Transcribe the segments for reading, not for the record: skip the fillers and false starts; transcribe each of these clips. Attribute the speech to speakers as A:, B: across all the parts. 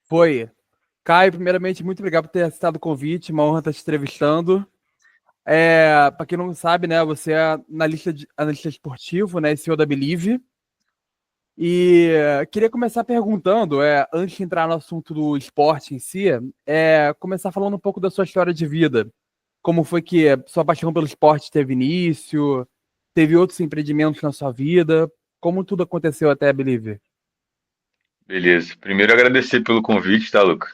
A: Foi. Caio, primeiramente, muito obrigado por ter aceitado o convite, uma honra estar te entrevistando. Para quem não sabe, né, você é analista esportivo, né, CEO da Believe. E queria começar perguntando, antes de entrar no assunto do esporte em si, começar falando um pouco da sua história de vida. Como foi que sua paixão pelo esporte teve início? Teve outros empreendimentos na sua vida? Como tudo aconteceu até a Believe?
B: Beleza. Primeiro agradecer pelo convite, tá, Luca?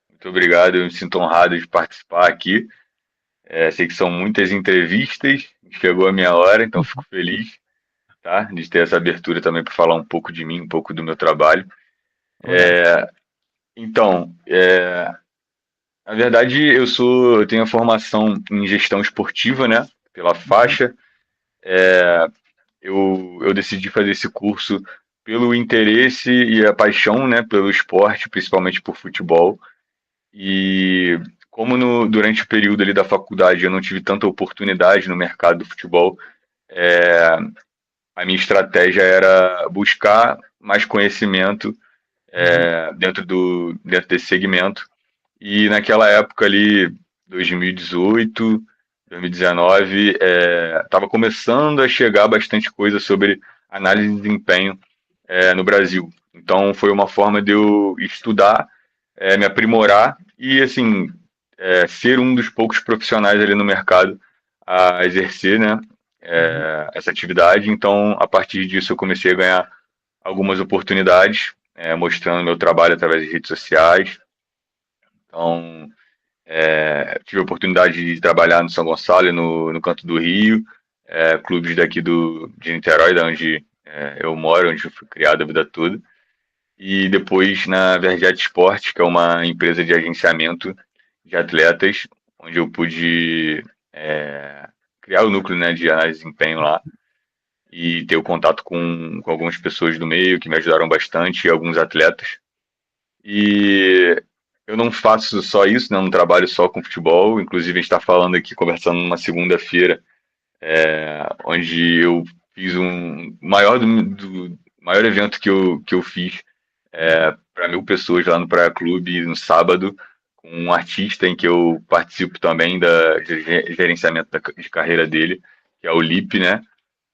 B: Muito obrigado, eu me sinto honrado de participar aqui. Sei que são muitas entrevistas, chegou a minha hora, então fico feliz, tá? De ter essa abertura também para falar um pouco de mim, um pouco do meu trabalho.
A: Correto.
B: Então, na verdade, eu tenho a formação em gestão esportiva, né? Pela
A: Uhum.
B: faixa. Eu decidi fazer esse curso pelo interesse e a paixão, né? Pelo esporte, principalmente por futebol. E como durante o período ali da faculdade eu não tive tanta oportunidade no mercado do futebol, a minha estratégia era buscar mais conhecimento
A: Uhum.
B: dentro desse segmento. E naquela época ali, 2018, 2019, estava começando a chegar bastante coisa sobre análise de desempenho no Brasil. Então foi uma forma de eu estudar, me aprimorar e assim ser um dos poucos profissionais ali no mercado a exercer, né,
A: Uhum.
B: essa atividade. Então a partir disso eu comecei a ganhar algumas oportunidades, mostrando meu trabalho através de redes sociais. Então tive a oportunidade de trabalhar no São Gonçalo e no Canto do Rio, clubes daqui de Niterói, da onde eu moro, onde eu fui criado a vida toda. E depois na Verjet Sport, que é uma empresa de agenciamento de atletas, onde eu pude criar o núcleo, né, de análise de desempenho lá e ter o contato com algumas pessoas do meio que me ajudaram bastante, e alguns atletas. E eu não faço só isso, né, eu não trabalho só com futebol, inclusive a gente está falando aqui, conversando numa segunda-feira, onde eu fiz um maior evento que eu fiz
A: Uhum.
B: para 1.000 pessoas lá no Praia Clube no sábado, com um artista em que eu participo também da gerenciamento de carreira dele, que é o Lipe, né?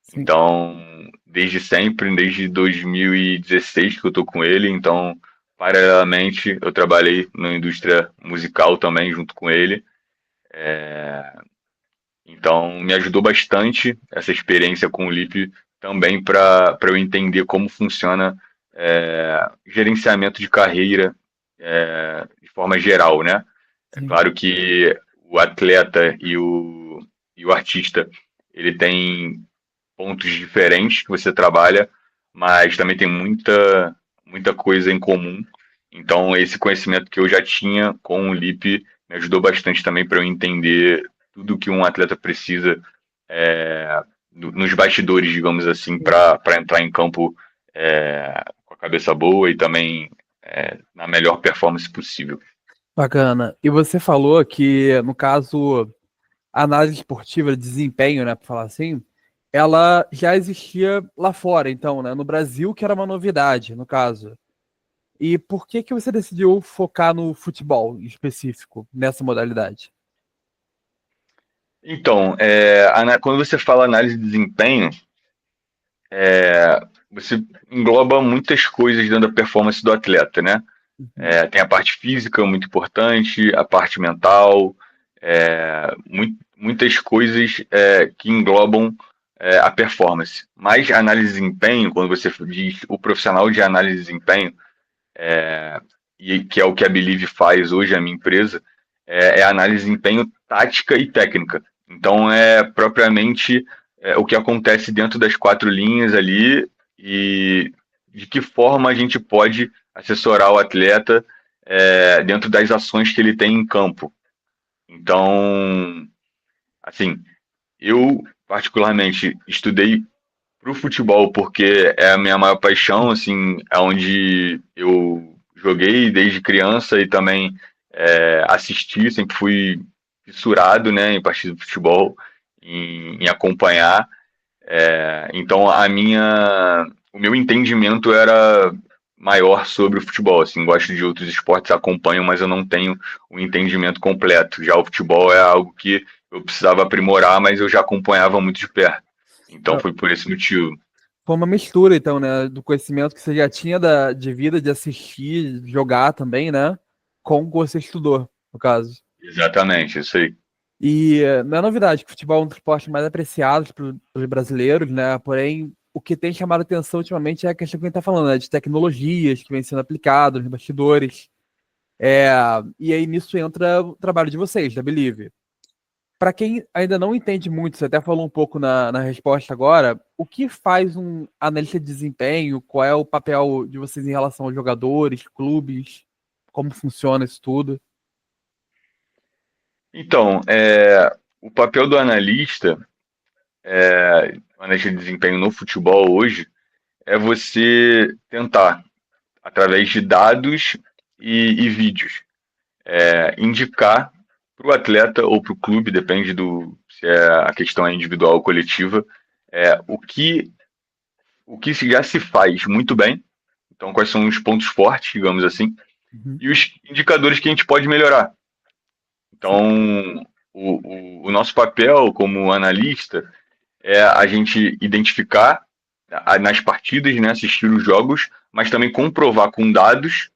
A: Sim.
B: Então, desde sempre, desde 2016 que eu tô com ele, então, paralelamente, eu trabalhei na indústria musical também junto com ele. Então, me ajudou bastante essa experiência com o Lipe também para eu entender como funciona gerenciamento de carreira de forma geral, né? É
A: Sim.
B: claro que o atleta e o artista, ele tem pontos diferentes que você trabalha, mas também tem muita coisa em comum. Então, esse conhecimento que eu já tinha com o Lipe me ajudou bastante também para eu entender tudo que um atleta precisa nos bastidores, digamos assim, para entrar em campo com a cabeça boa e também na melhor performance possível.
A: Bacana. E você falou que, no caso, a análise esportiva de desempenho, né, para falar assim, ela já existia lá fora, então, né, no Brasil, que era uma novidade, no caso. E por que que você decidiu focar no futebol em específico, nessa modalidade?
B: Então, quando você fala análise de desempenho, você engloba muitas coisas dentro da performance do atleta, né?
A: Uhum.
B: Tem a parte física muito importante, a parte mental, muitas coisas que englobam a performance. Mas a análise de desempenho, quando você diz o profissional de análise de desempenho, e que é o que a Believe faz hoje, a minha empresa, é a análise de desempenho tática e técnica. Então, é propriamente o que acontece dentro das quatro linhas ali e de que forma a gente pode assessorar o atleta dentro das ações que ele tem em campo. Então, assim, eu particularmente estudei para o futebol porque é a minha maior paixão, assim, é onde eu joguei desde criança e também assisti, sempre fui fissurado, né, em partidas de futebol, em acompanhar. Então o meu entendimento era maior sobre o futebol. Assim, gosto de outros esportes, acompanho, mas eu não tenho o entendimento completo. Já o futebol é algo que eu precisava aprimorar, mas eu já acompanhava muito de perto. Então
A: Ah,
B: foi por esse motivo.
A: foi uma mistura, então, né, do conhecimento que você já tinha de vida, de assistir, jogar também, né, com o que você estudou, no caso.
B: Exatamente, isso aí.
A: E não é novidade que o futebol é um dos esportes mais apreciados pelos brasileiros, né? Porém, o que tem chamado a atenção ultimamente é a questão que a gente está falando, né? De tecnologias que vem sendo aplicadas nos bastidores. É, e aí nisso entra o trabalho de vocês, da Believe. Para quem ainda não entende muito, você até falou um pouco na resposta agora, o que faz um analista de desempenho? Qual é o papel de vocês em relação aos jogadores, clubes? Como funciona isso tudo?
B: Então, o papel do analista de desempenho no futebol hoje, é você tentar, através de dados e vídeos, indicar para o atleta ou para o clube, depende do se a questão é individual ou coletiva, o que já se faz muito bem, então quais são os pontos fortes, digamos assim,
A: Uhum,
B: e os indicadores que a gente pode melhorar.
A: sim.
B: Então, o nosso papel como analista é a gente identificar nas partidas, né, assistir os jogos, mas também comprovar com dados.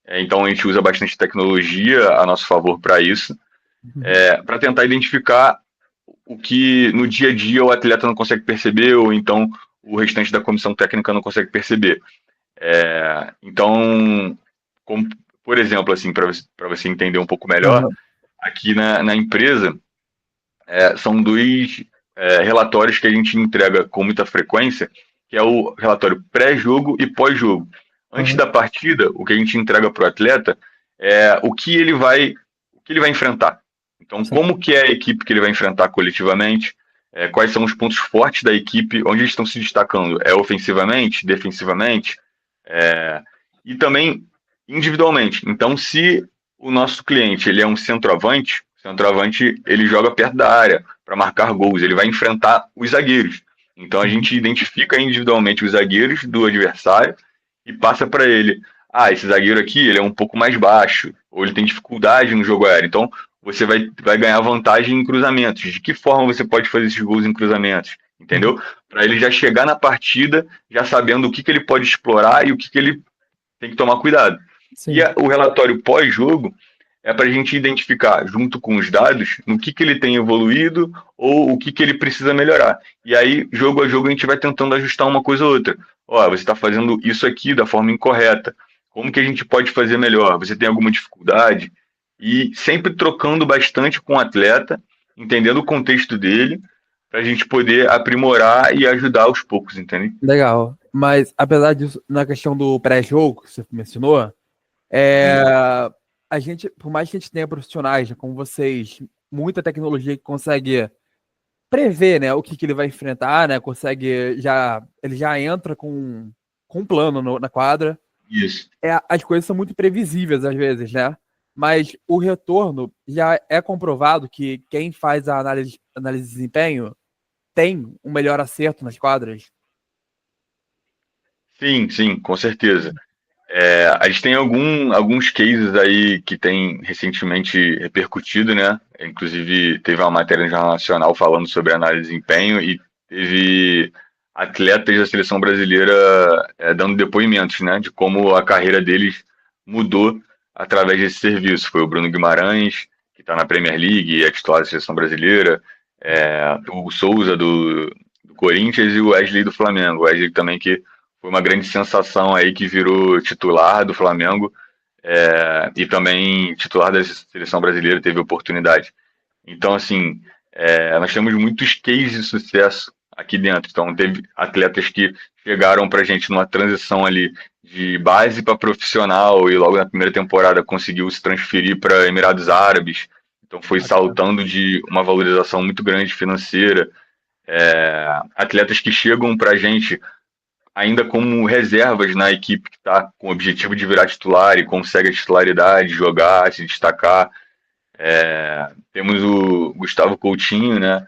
B: Então a gente usa bastante tecnologia a nosso favor para isso,
A: Uhum,
B: para tentar identificar o que no dia a dia o atleta não consegue perceber, ou então o restante da comissão técnica não consegue perceber. Então, como, por exemplo, assim, para você entender um pouco melhor,
A: aham,
B: aqui na empresa são dois relatórios que a gente entrega com muita frequência, que é o relatório pré-jogo e pós-jogo. Antes
A: aham,
B: da partida, o que a gente entrega para o atleta é o que ele vai enfrentar. Então,
A: sim.
B: como que é a equipe que ele vai enfrentar coletivamente, quais são os pontos fortes da equipe, onde eles estão se destacando, ofensivamente, defensivamente, é, e também individualmente. Então, se o nosso cliente ele é um centroavante, o centroavante ele joga perto da área para marcar gols, ele vai enfrentar os zagueiros. Então a
A: Uhum,
B: gente identifica individualmente os zagueiros do adversário e passa para ele: ah, esse zagueiro aqui ele é um pouco mais baixo, ou ele tem dificuldade no jogo aéreo. Então você vai ganhar vantagem em cruzamentos. De que forma você pode fazer esses gols em cruzamentos?
A: uhum,
B: Entendeu? Para ele já chegar na partida já sabendo o que ele pode explorar e o que ele tem que tomar cuidado. E
A: sim.
B: o relatório pós-jogo é para a gente identificar, junto com os dados, no que ele tem evoluído ou o que ele precisa melhorar. E aí, jogo a jogo, a gente vai tentando ajustar uma coisa ou outra. Ó, você está fazendo isso aqui da forma incorreta. Como que a gente pode fazer melhor? Você tem alguma dificuldade? E sempre trocando bastante com o atleta, entendendo o contexto dele, para a gente poder aprimorar e ajudar aos poucos, entende?
A: Legal. Mas, apesar disso, na questão do pré-jogo que você mencionou, é,
B: Uhum.
A: a gente, por mais que a gente tenha profissionais, né, como vocês, muita tecnologia que consegue prever, né, o que ele vai enfrentar, né, ele já entra com um plano na quadra.
B: Isso.
A: As coisas são muito previsíveis às vezes, né? Mas o retorno já é comprovado que quem faz a análise de desempenho tem um melhor acerto nas quadras.
B: Sim, sim, com certeza. A gente tem alguns cases aí que tem recentemente repercutido, né? Inclusive, teve uma matéria no Jornal Nacional falando sobre análise de desempenho e teve atletas da seleção brasileira dando depoimentos, né? De como a carreira deles mudou através desse serviço. Foi o Bruno Guimarães, que está na Premier League e é titular da seleção brasileira, o Souza do Corinthians e o Wesley do Flamengo. O Wesley também que foi uma grande sensação aí que virou titular do Flamengo e também titular da seleção brasileira, teve oportunidade. Então, assim, nós temos muitos cases de sucesso aqui dentro. Então, teve atletas que chegaram para a gente numa transição ali de base para profissional e logo na primeira temporada conseguiu se transferir para Emirados Árabes. Então, foi
A: Bacana.
B: saltando de uma valorização muito grande financeira. Atletas que chegam para a gente ainda como reservas na equipe que está com o objetivo de virar titular e consegue a titularidade, jogar, se destacar. Temos o Gustavo Coutinho, né,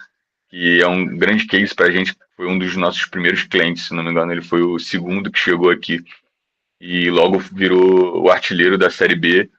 B: que é um grande case para a gente, foi um dos nossos primeiros clientes, se não me engano, ele foi o segundo que chegou aqui. e logo virou o artilheiro da Série B